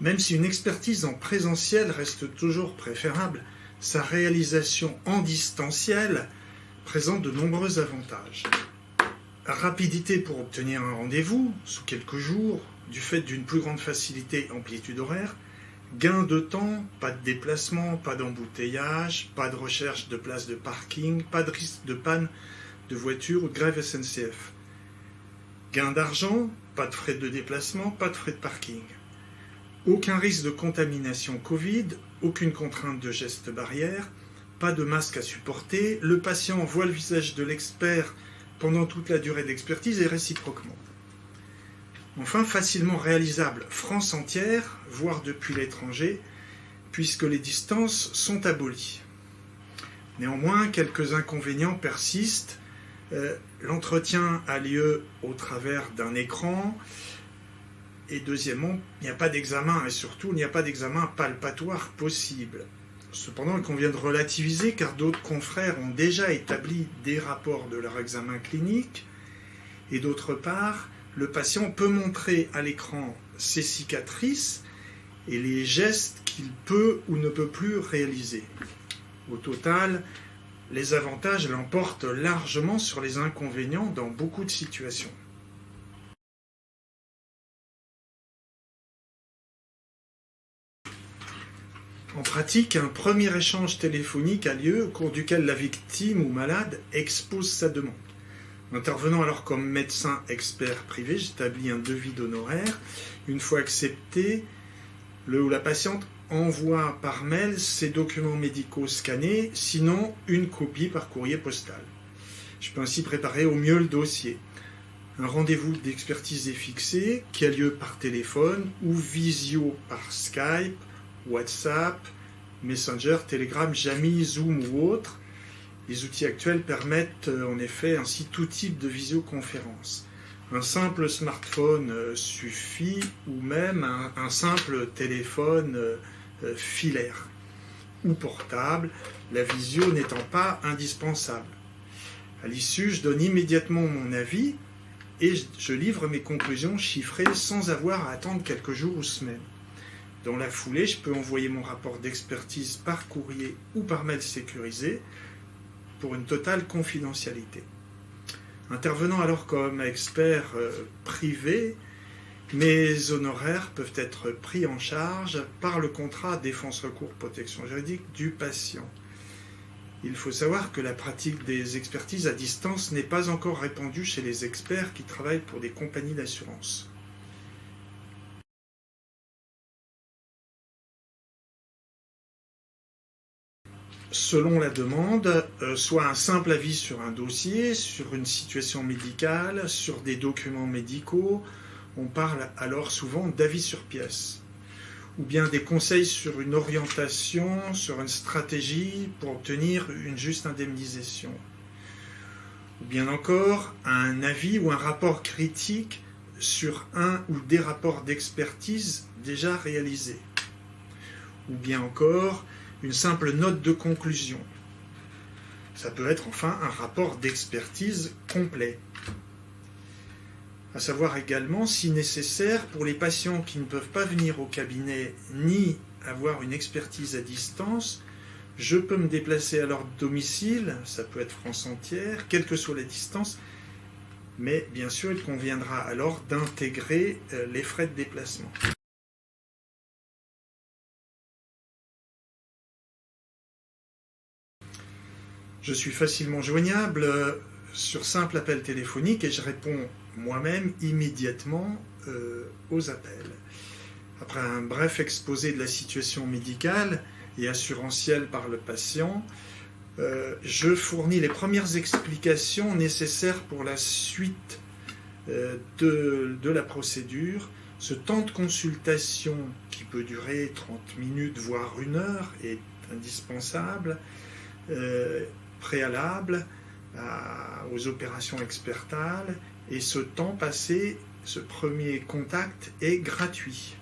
Même si une expertise en présentiel reste toujours préférable, sa réalisation en distanciel présente de nombreux avantages. Rapidité pour obtenir un rendez-vous, sous quelques jours, du fait d'une plus grande facilité et amplitude horaire. Gain de temps, pas de déplacement, pas d'embouteillage, pas de recherche de place de parking, pas de risque de panne de voiture ou de grève SNCF. Gain d'argent, pas de frais de déplacement, pas de frais de parking. Aucun risque de contamination Covid, aucune contrainte de gestes barrières, pas de masque à supporter, le patient voit le visage de l'expert pendant toute la durée de l'expertise et réciproquement. Enfin, facilement réalisable France entière, voire depuis l'étranger, puisque les distances sont abolies. Néanmoins, quelques inconvénients persistent. L'entretien a lieu au travers d'un écran, et deuxièmement, il n'y a pas d'examen, et surtout, il n'y a pas d'examen palpatoire possible. Cependant, il convient de relativiser, car d'autres confrères ont déjà établi des rapports de leur examen clinique, et d'autre part, le patient peut montrer à l'écran ses cicatrices et les gestes qu'il peut ou ne peut plus réaliser. Au total, les avantages l'emportent largement sur les inconvénients dans beaucoup de situations. En pratique, un premier échange téléphonique a lieu au cours duquel la victime ou malade expose sa demande. Intervenant alors comme médecin expert privé, j'établis un devis d'honoraires. Une fois accepté, le ou la patiente envoie par mail ses documents médicaux scannés, sinon une copie par courrier postal. Je peux ainsi préparer au mieux le dossier. Un rendez-vous d'expertise est fixé, qui a lieu par téléphone ou visio par Skype, WhatsApp, Messenger, Telegram, Jamy, Zoom ou autres. Les outils actuels permettent en effet ainsi tout type de visioconférence. Un simple smartphone suffit, ou même un simple téléphone filaire ou portable, la visio n'étant pas indispensable. À l'issue, je donne immédiatement mon avis et je livre mes conclusions chiffrées sans avoir à attendre quelques jours ou semaines. Dans la foulée, je peux envoyer mon rapport d'expertise par courrier ou par mail sécurisé pour une totale confidentialité. Intervenant alors comme expert privé, mes honoraires peuvent être pris en charge par le contrat défense-recours protection juridique du patient. Il faut savoir que la pratique des expertises à distance n'est pas encore répandue chez les experts qui travaillent pour des compagnies d'assurance. Selon la demande, soit un simple avis sur un dossier, sur une situation médicale, sur des documents médicaux, on parle alors souvent d'avis sur pièce, ou bien des conseils sur une orientation, sur une stratégie pour obtenir une juste indemnisation, ou bien encore un avis ou un rapport critique sur un ou des rapports d'expertise déjà réalisés, ou bien encore une simple note de conclusion. Ça peut être enfin un rapport d'expertise complet. À savoir également, si nécessaire, pour les patients qui ne peuvent pas venir au cabinet ni avoir une expertise à distance, je peux me déplacer à leur domicile, ça peut être France entière, quelle que soit la distance, mais bien sûr, il conviendra alors d'intégrer les frais de déplacement. Je suis facilement joignable sur simple appel téléphonique et je réponds moi-même immédiatement aux appels. Après un bref exposé de la situation médicale et assurantielle par le patient, je fournis les premières explications nécessaires pour la suite de la procédure. Ce temps de consultation qui peut durer 30 minutes voire 1 heure est indispensable, préalable aux opérations expertales, et ce temps passé, ce premier contact est gratuit.